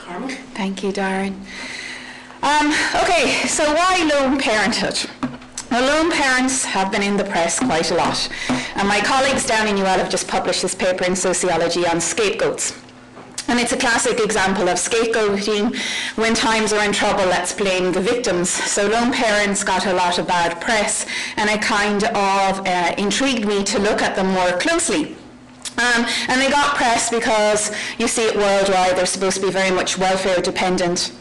Carmel. Thank you, Darren. Okay, so why lone parenthood? Well, lone parents have been in the press quite a lot, and my colleagues down in UL have just published this paper in sociology on scapegoats. And it's a classic example of scapegoating. When times are in trouble, let's blame the victims. So lone parents got a lot of bad press, and it kind of intrigued me to look at them more closely. And they got press because you see it worldwide, they're supposed to be very much welfare dependent.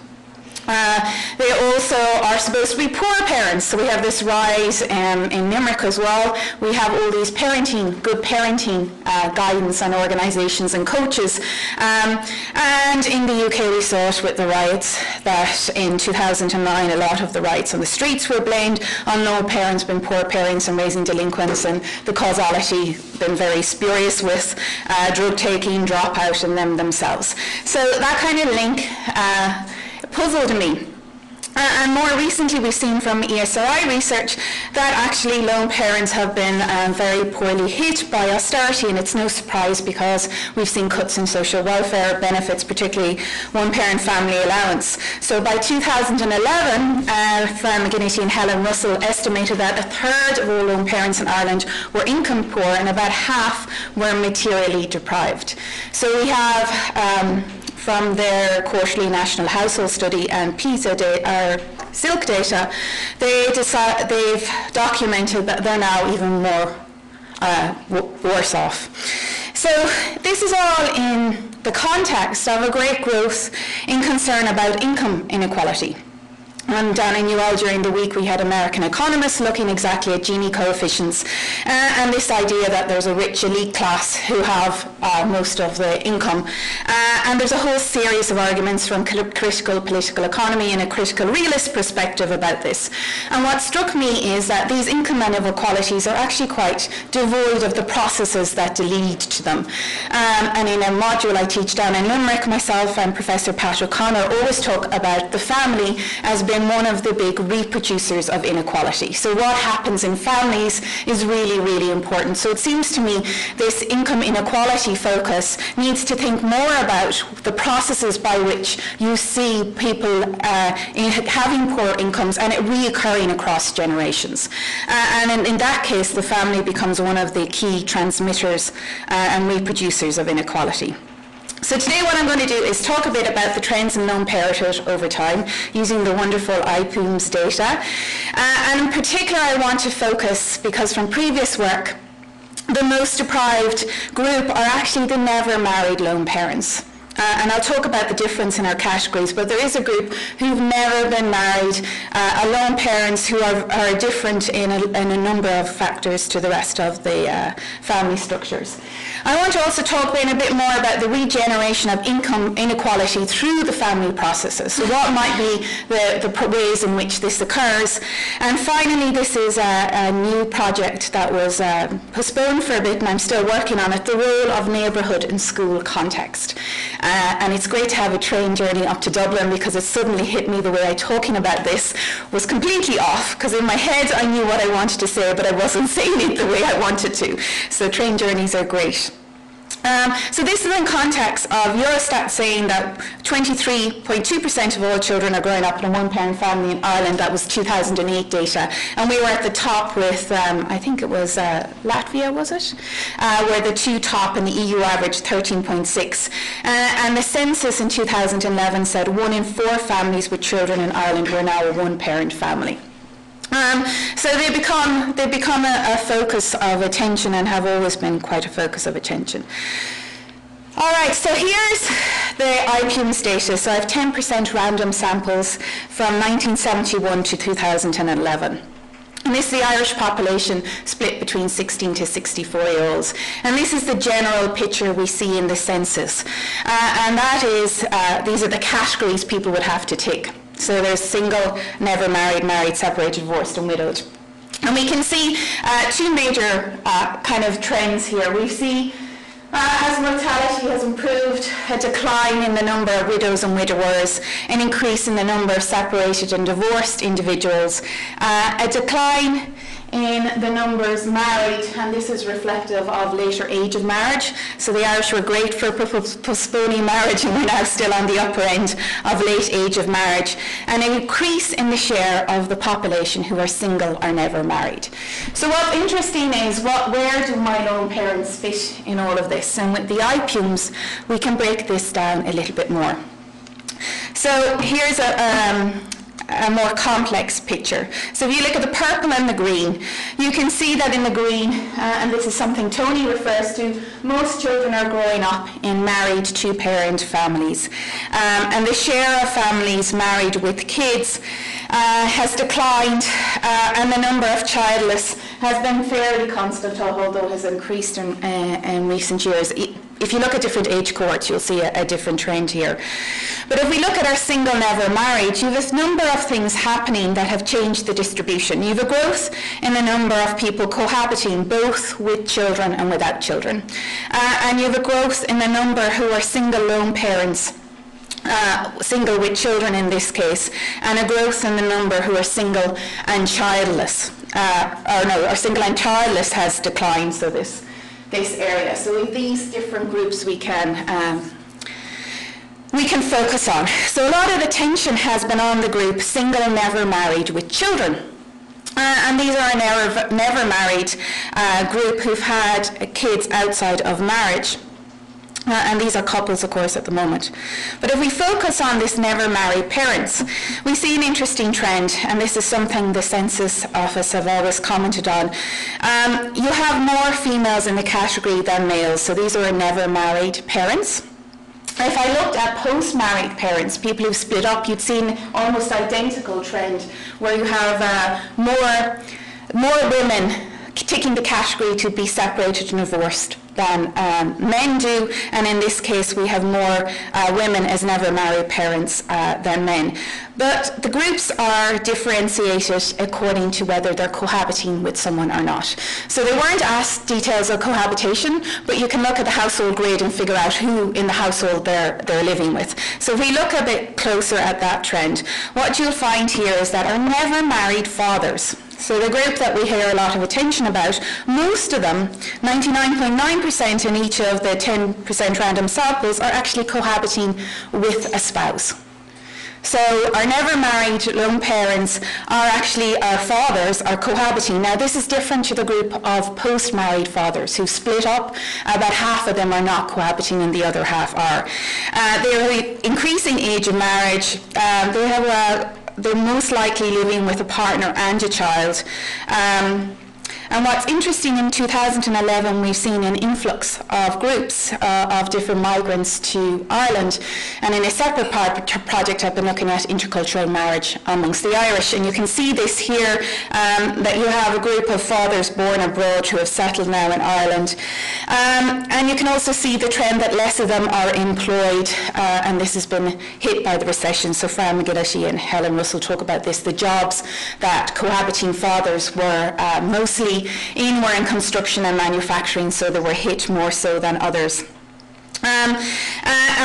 They also are supposed to be poor parents, so we have this rise in Limerick as well. We have all these good parenting guidance on organisations and coaches. And in the UK we saw it with the riots, that in 2009 a lot of the riots on the streets were blamed on lone parents being poor parents and raising delinquents, and the causality been very spurious with drug taking, dropout and them themselves. So that kind of link puzzled me. And more recently we've seen from ESRI research that actually lone parents have been very poorly hit by austerity, and it's no surprise because we've seen cuts in social welfare benefits, particularly one-parent family allowance. So by 2011, Fran McGinnity and Helen Russell estimated that a third of all lone parents in Ireland were income poor and about half were materially deprived. So we have from their quarterly national household study and PISA SILK data, they've documented that they're now even more worse off. So this is all in the context of a great growth in concern about income inequality. And down in UL during the week we had American economists looking exactly at Gini coefficients and this idea that there's a rich elite class who have most of the income. And there's a whole series of arguments from critical political economy and a critical realist perspective about this. And what struck me is that these income inequalities are actually quite devoid of the processes that lead to them. And in a module I teach down in Limerick, myself and Professor Pat O'Connor always talk about the family as being one of the big reproducers of inequality. So what happens in families is really, really important. So it seems to me this income inequality focus needs to think more about the processes by which you see people having poor incomes and it reoccurring across generations. And in that case, the family becomes one of the key transmitters and reproducers of inequality. So today what I'm going to do is talk a bit about the trends in lone parenthood over time using the wonderful IPOOMS data. And in particular I want to focus, because from previous work, the most deprived group are actually the never married lone parents. And I'll talk about the difference in our categories, but there is a group who've never been married, lone parents who are different in a number of factors to the rest of the family structures. I want to also talk then a bit more about the regeneration of income inequality through the family processes. So what might be the ways in which this occurs. And finally, this is a new project that was postponed for a bit, and I'm still working on it, the role of neighbourhood in school context. And it's great to have a train journey up to Dublin, because it suddenly hit me the way I talking about this was completely off, because in my head I knew what I wanted to say, but I wasn't saying it the way I wanted to. So train journeys are great. So this is in context of Eurostat saying that 23.2% of all children are growing up in a one-parent family in Ireland. That was 2008 data. And we were at the top with, I think it was Latvia, was it? Were the two top, and the EU average 13.6. And the census in 2011 said 1 in 4 families with children in Ireland were now a one-parent family. So they become a focus of attention and have always been quite a focus of attention. All right, so here's the IPOOMS data. So I have 10% random samples from 1971 to 2011. And this is the Irish population split between 16 to 64-year-olds. And this is the general picture we see in the census. And that is, these are the categories people would have to tick. So there's single, never married, married, separated, divorced, and widowed. And we can see two major kind of trends here. We see as mortality has improved, a decline in the number of widows and widowers, an increase in the number of separated and divorced individuals, a decline in the numbers married, and this is reflective of later age of marriage. So the Irish were great for postponing marriage, and we're now still on the upper end of late age of marriage, and an increase in the share of the population who are single or never married. So what's interesting is where do my lone parents fit in all of this? And with the IPUMs, we can break this down a little bit more. So here's a more complex picture. So if you look at the purple and the green, you can see that in the green, and this is something Tony refers to, most children are growing up in married two-parent families. And the share of families married with kids has declined, and the number of childless has been fairly constant, although has increased in recent years. If you look at different age cohorts, you'll see a different trend here. But if we look at our single never married, you have a number of things happening that have changed the distribution. You have a growth in the number of people cohabiting, both with children and without children. And you have a growth in the number who are single lone parents, single with children in this case, and a growth in the number who are single and childless. Or single and childless has declined, so this area. So with these different groups we can focus on. So a lot of attention has been on the group single never married with children. And these are a never married group who've had kids outside of marriage. And these are couples, of course, at the moment. But if we focus on this never married parents, we see an interesting trend, and this is something the Census Office have always commented on. You have more females in the category than males, so these are never married parents. If I looked at post-married parents, people who've split up, you'd seen almost identical trend, where you have more women taking the category to be separated and divorced than men do, and in this case we have more women as never married parents than men. But the groups are differentiated according to whether they're cohabiting with someone or not. So they weren't asked details of cohabitation, but you can look at the household grid and figure out who in the household they're living with. So if we look a bit closer at that trend, what you'll find here is that our never married fathers, so the group that we hear a lot of attention about, most of them, 99.9% in each of the 10% random samples, are actually cohabiting with a spouse. So our never married lone parents are actually, our fathers are cohabiting. Now this is different to the group of post-married fathers who split up. About half of them are not cohabiting and the other half are. They're increasing age of marriage. They're most likely living with a partner and a child. And what's interesting, in 2011 we've seen an influx of groups of different migrants to Ireland, and in a separate project I've been looking at intercultural marriage amongst the Irish, and you can see this here, that you have a group of fathers born abroad who have settled now in Ireland, and you can also see the trend that less of them are employed, and this has been hit by the recession. So Fran McGillity and Helen Russell talk about this. The jobs that cohabiting fathers were mostly were in construction and manufacturing, so they were hit more so than others. And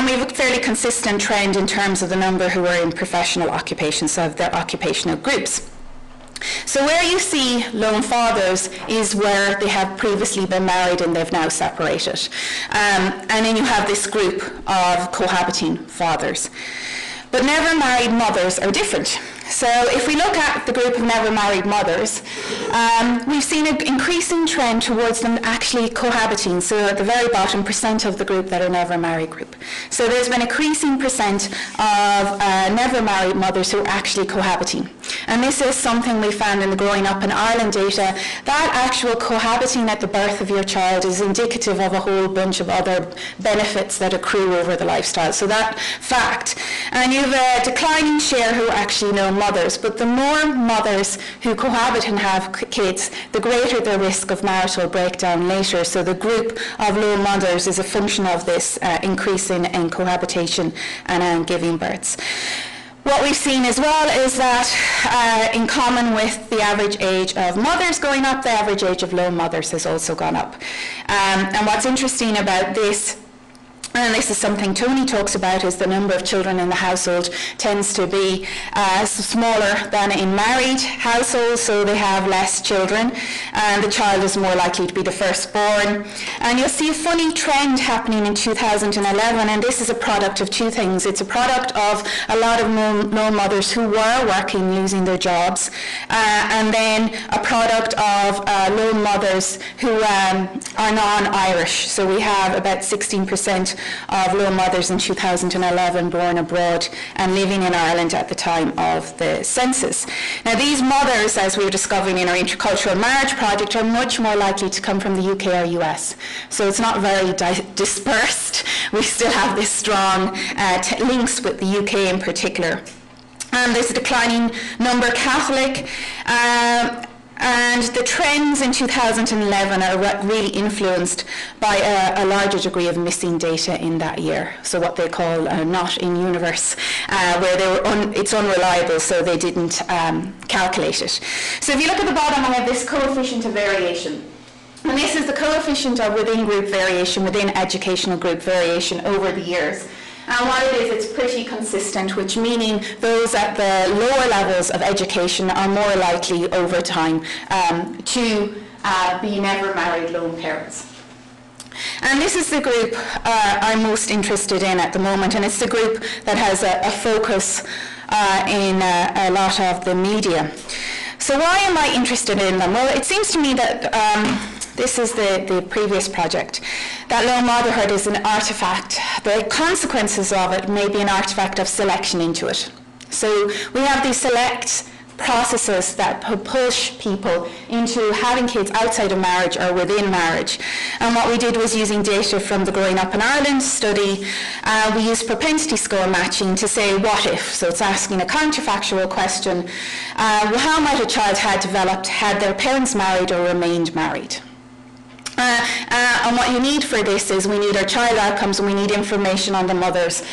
we have a fairly consistent trend in terms of the number who are in professional occupations, so of their occupational groups. So where you see lone fathers is where they have previously been married and they've now separated. And then you have this group of cohabiting fathers. But never married mothers are different. So if we look at the group of never married mothers, we've seen an increasing trend towards them actually cohabiting. So at the very bottom, percent of the group that are never married group. So there's been an increasing percent of never married mothers who are actually cohabiting. And this is something we found in the Growing Up in Ireland data, that actual cohabiting at the birth of your child is indicative of a whole bunch of other benefits that accrue over the lifestyle. So that fact, and you have a declining share who actually know mothers, but the more mothers who cohabit and have kids, the greater the risk of marital breakdown later. So the group of lone mothers is a function of this increase in cohabitation and giving births. What we've seen as well is that in common with the average age of mothers going up, the average age of lone mothers has also gone up. And what's interesting about this And this is something Tony talks about, is the number of children in the household tends to be smaller than in married households, so they have less children, and the child is more likely to be the firstborn. And you'll see a funny trend happening in 2011, and this is a product of two things. It's a product of a lot of lone mothers who were working losing their jobs, and then a product of lone mothers who are non-Irish. So we have about 16% of lone mothers in 2011 born abroad and living in Ireland at the time of the census. Now these mothers, as we were discovering in our intercultural marriage project, are much more likely to come from the UK or US. So it's not very dispersed. We still have this strong links with the UK in particular. There's a declining number Catholic, and the trends in 2011 are really influenced by a larger degree of missing data in that year. So what they call not in universe, where it's unreliable, so they didn't calculate it. So if you look at the bottom, I have this coefficient of variation. And this is the coefficient of within group variation, within educational group variation over the years. And what it is, it's pretty consistent, which meaning those at the lower levels of education are more likely over time to be never married lone parents. And this is the group I'm most interested in at the moment, and it's the group that has a focus in a lot of the media. So why am I interested in them? Well, it seems to me that this is the previous project, that lone motherhood is an artifact. The consequences of it may be an artifact of selection into it. So we have these select processes that push people into having kids outside of marriage or within marriage. And what we did was using data from the Growing Up in Ireland study. We used propensity score matching to say what if. So it's asking a counterfactual question. How might a child have developed had their parents married or remained married? And what you need for this is we need our child outcomes, and we need information on the mothers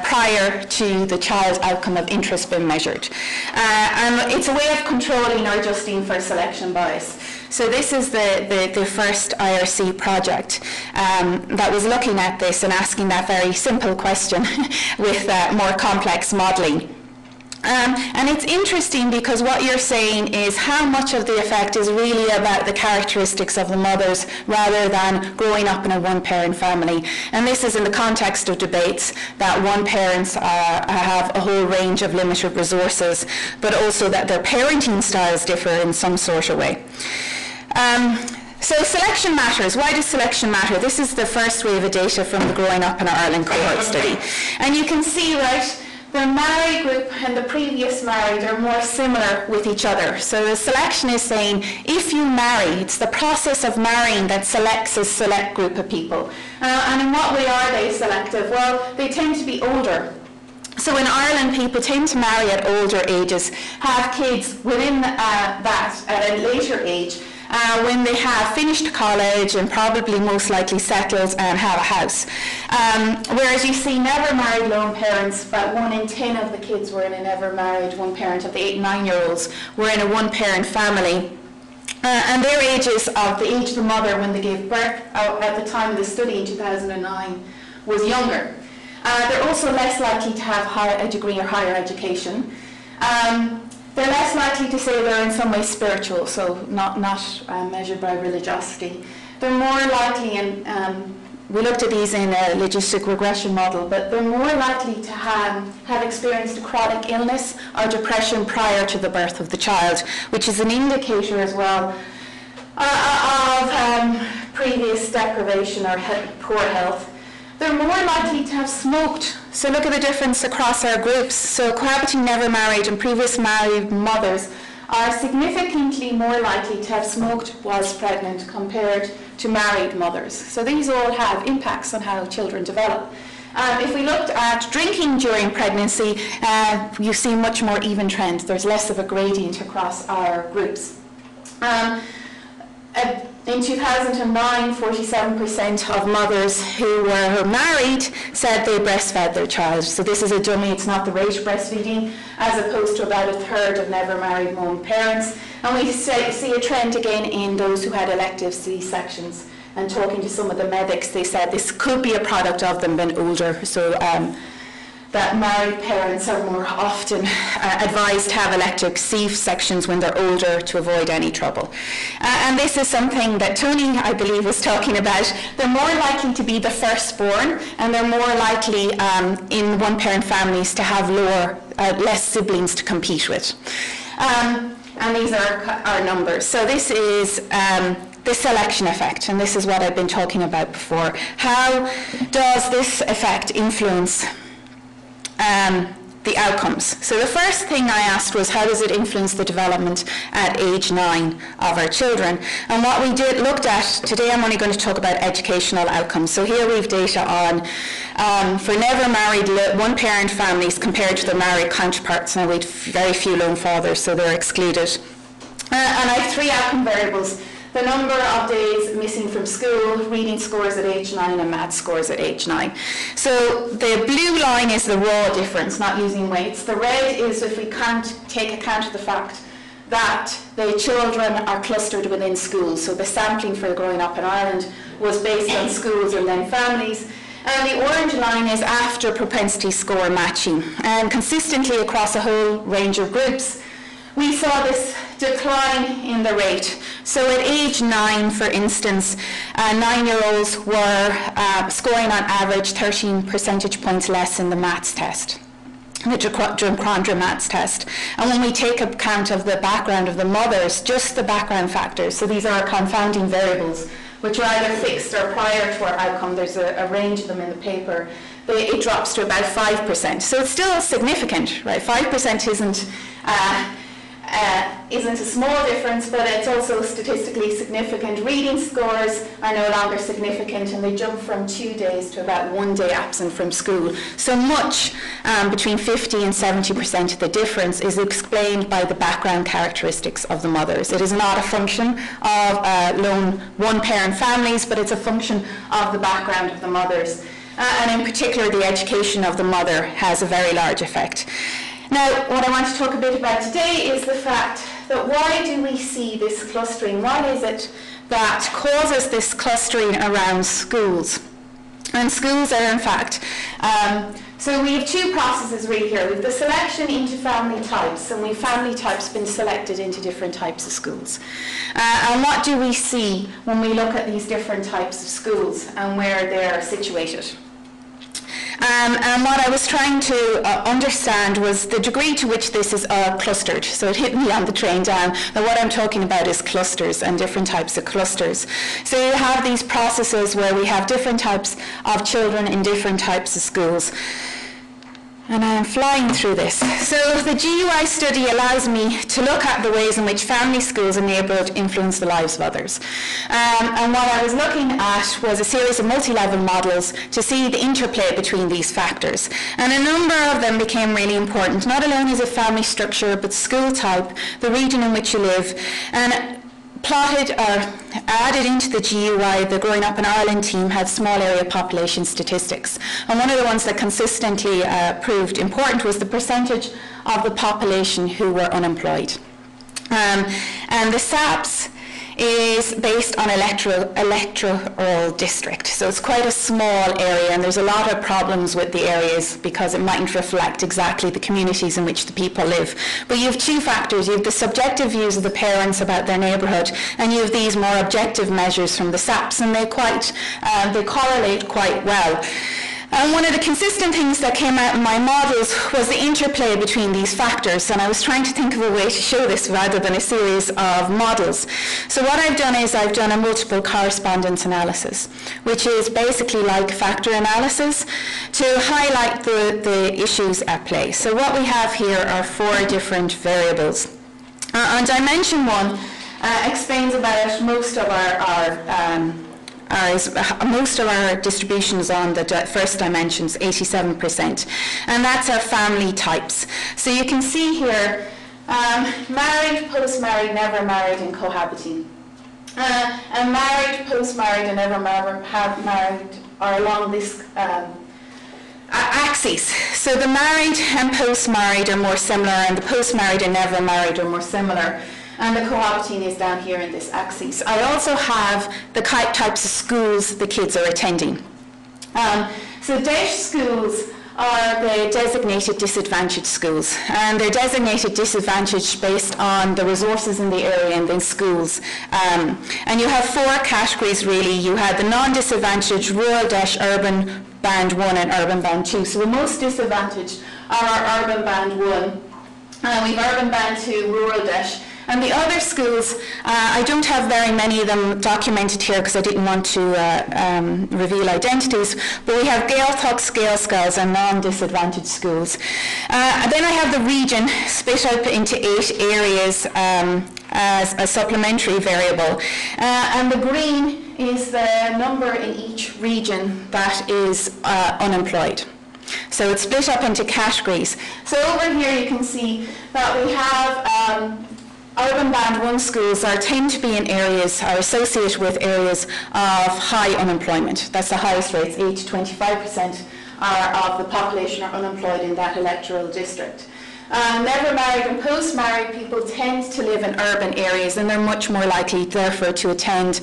prior to the child's outcome of interest being measured. And it's a way of controlling or adjusting for selection bias. So this is the first IRC project that was looking at this and asking that very simple question with more complex modelling. And it's interesting because what you're saying is how much of the effect is really about the characteristics of the mothers rather than growing up in a one-parent family. And this is in the context of debates that one parents have a whole range of limited resources, but also that their parenting styles differ in some sort of way. So selection matters. Why does selection matter? This is the first wave of data from the Growing Up in Ireland cohort study. And you can see, right, the married group and the previous married are more similar with each other. So the selection is saying, if you marry, it's the process of marrying that selects a select group of people. And in what way are they selective? Well, they tend to be older. So in Ireland, people tend to marry at older ages, have kids within that at a later age, when they have finished college and probably most likely settled and have a house. Whereas you see never married lone parents, about 1 in 10 of the kids were in a never married one parent of the 8 and 9-year-olds were in a one parent family. And their ages of the age of the mother when they gave birth at the time of the study in 2009 was younger. They're also less likely to have a degree or higher education. They're less likely to say they're in some way spiritual, so not measured by religiosity. They're more likely, and we looked at these in a logistic regression model, but they're more likely to have experienced a chronic illness or depression prior to the birth of the child, which is an indicator as well of previous deprivation or poor health. They're more likely to have smoked. So look at the difference across our groups. So cohabiting never married and previous married mothers are significantly more likely to have smoked whilst pregnant compared to married mothers. So these all have impacts on how children develop. If we looked at drinking during pregnancy, you see much more even trend. There's less of a gradient across our groups. In 2009, 47% of mothers who were married said they breastfed their child. So this is a dummy, it's not the rate of breastfeeding, as opposed to about 1/3 of never married lone parents. And we see a trend again in those who had elective C-sections and talking to some of the medics, they said this could be a product of them being older. So that married parents are more often advised to have elective C-sections when they're older to avoid any trouble. And this is something that Tony, I believe, was talking about. They're more likely to be the firstborn, and they're more likely in one-parent families to have less siblings to compete with. And these are our numbers. So this is the selection effect, and this is what I've been talking about before. How does this effect influence the outcomes? So the first thing I asked was, how does it influence the development at age 9 of our children? And what we looked at, today I'm only going to talk about educational outcomes. So here we've data on, for never married one-parent families compared to their married counterparts. Now we have very few lone fathers, so they're excluded. And I have 3 outcome variables: the number of days missing from school, reading scores at age 9, and math scores at age 9. So the blue line is the raw difference, not using weights. The red is if we can't take account of the fact that the children are clustered within schools. So the sampling for growing up in Ireland was based on schools and then families. And the orange line is after propensity score matching. And consistently across a whole range of groups, we saw this decline in the rate. So at age 9, for instance, 9-year-olds were scoring on average 13 percentage points less in the maths test, the Drumcondra maths test. And when we take account of the background of the mothers, just the background factors, so these are our confounding variables, which are either fixed or prior to our outcome, there's a range of them in the paper, it drops to about 5%. So it's still significant, right? 5% isn't a small difference, but it's also statistically significant. Reading scores are no longer significant, and they jump from 2 days to about 1 day absent from school. So much, between 50 and 70% of the difference is explained by the background characteristics of the mothers. It is not a function of lone one-parent families, but it's a function of the background of the mothers. And in particular, the education of the mother has a very large effect. Now, what I want to talk a bit about today is the fact that why do we see this clustering? What is it that causes this clustering around schools? And schools are, in fact, so we have 2 processes really here. We have the selection into family types, and we have family types been selected into different types of schools. And what do we see when we look at these different types of schools and where they're situated? And what I was trying to understand was the degree to which this is clustered. So it hit me on the train down that what I'm talking about is clusters and different types of clusters. So you have these processes where we have different types of children in different types of schools. And I'm flying through this. So the GUI study allows me to look at the ways in which family, schools and neighbourhood influence the lives of others. And what I was looking at was a series of multi-level models to see the interplay between these factors. And a number of them became really important. Not alone is it family structure, but school type, the region in which you live, and plotted or added into the GUI, the Growing Up in Ireland team had small area population statistics. And one of the ones that consistently proved important was the percentage of the population who were unemployed. And the SAPS is based on electoral district. So it's quite a small area, and there's a lot of problems with the areas because it mightn't reflect exactly the communities in which the people live. But you have 2 factors. You have the subjective views of the parents about their neighbourhood, and you have these more objective measures from the SAPS, and they correlate quite well. And one of the consistent things that came out in my models was the interplay between these factors, and I was trying to think of a way to show this rather than a series of models. So what I've done is I've done a multiple correspondence analysis, which is basically like factor analysis to highlight the issues at play. So what we have here are 4 different variables. On dimension 1 explains about most of most of our distributions on the first dimensions, 87%, and that's our family types. So you can see here, married, post-married, never married, and cohabiting. And married, post-married, and never married are along this axis. So the married and post-married are more similar, and the post-married and never married are more similar. and the cohabiting is down here in this axis. I also have the types of schools the kids are attending. So DESH schools are the designated disadvantaged schools, and they're designated disadvantaged based on the resources in the area and then schools. And you have four categories really. You have the non-disadvantaged, rural DESH, urban band 1 and urban band 2. So the most disadvantaged are our urban band 1, and we've urban band 2, rural DESH. And the other schools, I don't have very many of them documented here because I didn't want to reveal identities, but we have Gaeltacht, Gaelscoils and non-disadvantaged schools. Then I have the region split up into 8 areas as a supplementary variable. And the green is the number in each region that is unemployed. So it's split up into categories. So over here you can see that we have urban band 1 schools tend to be in areas, are associated with areas of high unemployment. That's the highest rates, 8 to 25% of the population are unemployed in that electoral district. Never married and post-married people tend to live in urban areas, and they're much more likely, therefore, to attend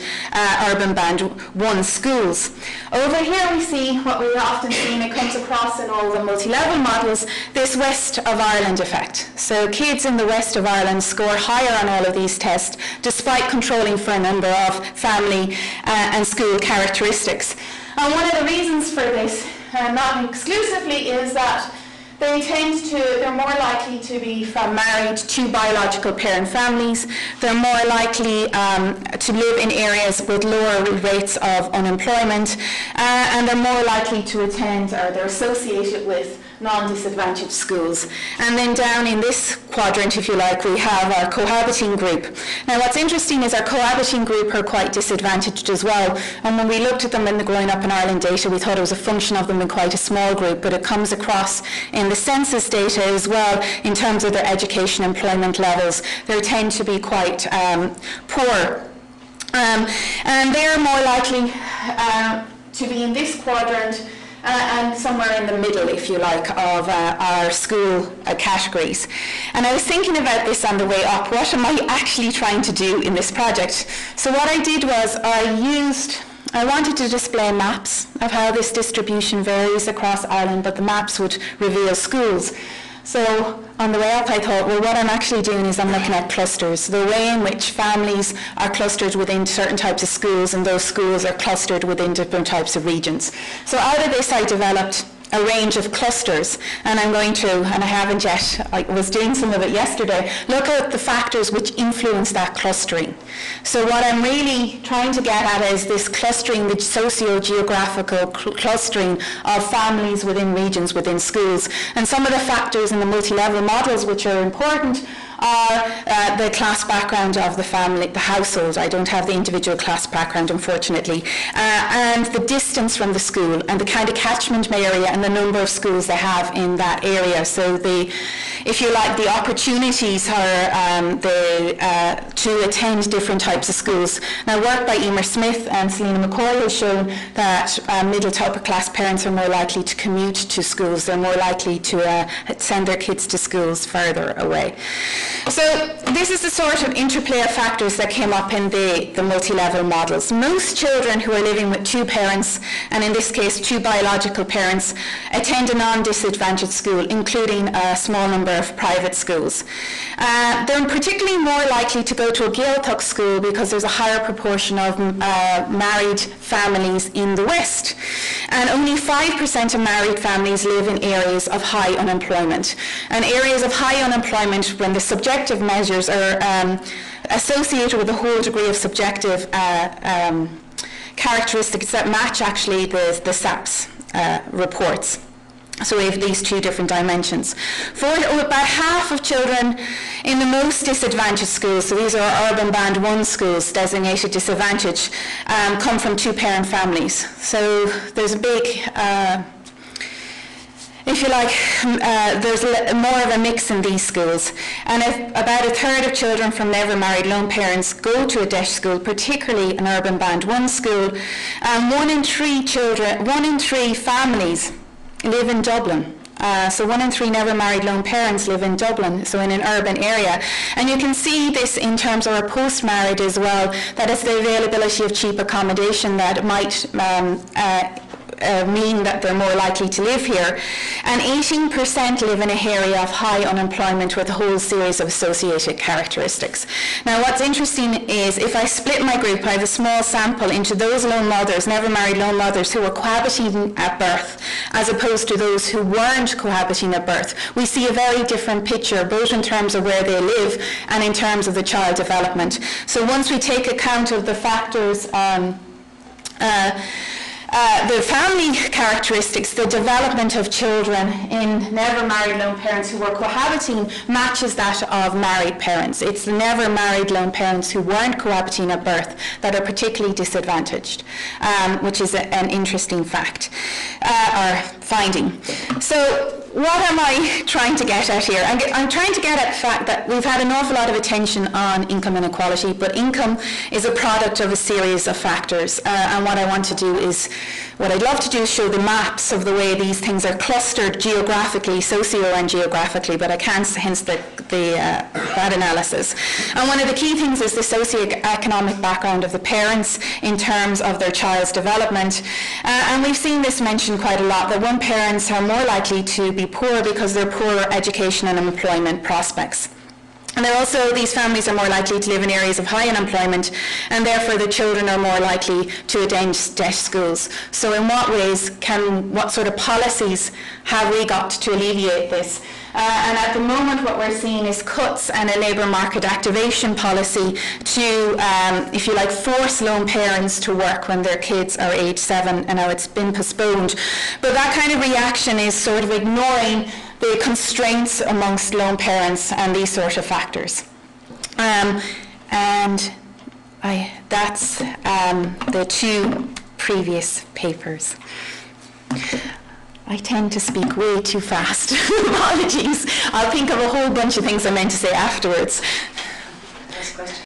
urban band 1 schools. Over here we see what we often see, and it comes across in all the multi-level models, this West of Ireland effect. So kids in the West of Ireland score higher on all of these tests, despite controlling for a number of family and school characteristics. And one of the reasons for this, not exclusively, is that they're more likely to be married to biological parent families. They're more likely to live in areas with lower rates of unemployment, and they're more likely to attend, or they're associated with, non-disadvantaged schools. And then down in this quadrant, if you like, we have our cohabiting group. Now what's interesting is our cohabiting group are quite disadvantaged as well, and when we looked at them in the Growing Up in Ireland data, we thought it was a function of them in quite a small group, but it comes across in the census data as well in terms of their education employment levels. They tend to be quite poor. And they're more likely to be in this quadrant and somewhere in the middle, if you like, of our school categories. And I was thinking about this on the way up. What am I actually trying to do in this project? So what I did was I wanted to display maps of how this distribution varies across Ireland, but the maps would reveal schools. So on the way up I thought, well, what I'm actually doing is I'm looking at clusters, the way in which families are clustered within certain types of schools, and those schools are clustered within different types of regions. So out of this I developed a range of clusters, and I'm going to, and I haven't yet, I was doing some of it yesterday, look at the factors which influence that clustering. So what I'm really trying to get at is this clustering, the socio-geographical clustering of families within regions, within schools. And some of the factors in the multi-level models which are important are the class background of the family, the household. I don't have the individual class background, unfortunately. And the distance from the school, and the kind of catchment area and the number of schools they have in that area. So if you like, the opportunities are to attend different types of schools. Now, work by Emer Smith and Selena McCoy has shown that middle to upper class parents are more likely to commute to schools. They're more likely to send their kids to schools further away. So this is the sort of interplay of factors that came up in the multi-level models. Most children who are living with 2 parents, and in this case 2 biological parents, attend a non-disadvantaged school, including a small number of private schools. They're particularly more likely to go to a Gaeltacht school because there's a higher proportion of married families in the West. And only 5% of married families live in areas of high unemployment. And areas of high unemployment, when the subjective measures are associated with a whole degree of subjective characteristics that match actually the SAPS reports. So we have these 2 different dimensions. For about half of children in the most disadvantaged schools, so these are urban band 1 schools, designated disadvantaged, come from 2-parent families. So there's a big, if you like, there's more of a mix in these schools. And if about a third of children from never married lone parents go to a DESH school, particularly an urban band 1 school, 1 in 3 families live in Dublin, So 1 in 3 never married lone parents live in Dublin, so in an urban area. And you can see this in terms of our post-married as well, that it's the availability of cheap accommodation that might mean that they're more likely to live here. And 18% live in an area of high unemployment with a whole series of associated characteristics. Now what's interesting is if I split my group, I have a small sample into those lone mothers, never married lone mothers who were cohabiting at birth, as opposed to those who weren't cohabiting at birth. We see a very different picture, both in terms of where they live and in terms of the child development. So once we take account of the factors, the family characteristics, the development of children in never married lone parents who were cohabiting matches that of married parents. It's the never married lone parents who weren't cohabiting at birth that are particularly disadvantaged, which is an interesting fact or finding. So what am I trying to get at here? I'm trying to get at the fact that we've had an awful lot of attention on income inequality, but income is a product of a series of factors. And what I want to do is, what I'd love to do is show the maps of the way these things are clustered geographically, socio and geographically, but I can't, hence that analysis. And one of the key things is the socioeconomic background of the parents in terms of their child's development. And we've seen this mentioned quite a lot, that one parents are more likely to be poor because they're poorer education and employment prospects. And these families are more likely to live in areas of high unemployment, and therefore the children are more likely to attend schools. So in what ways what sort of policies have we got to alleviate this? And at the moment what we're seeing is cuts and a labour market activation policy to, if you like, force lone parents to work when their kids are age 7, and now it's been postponed. But that kind of reaction is sort of ignoring the constraints amongst lone parents and these sort of factors. That's the 2 previous papers. I tend to speak way too fast. Apologies. I'll think of a whole bunch of things I meant to say afterwards.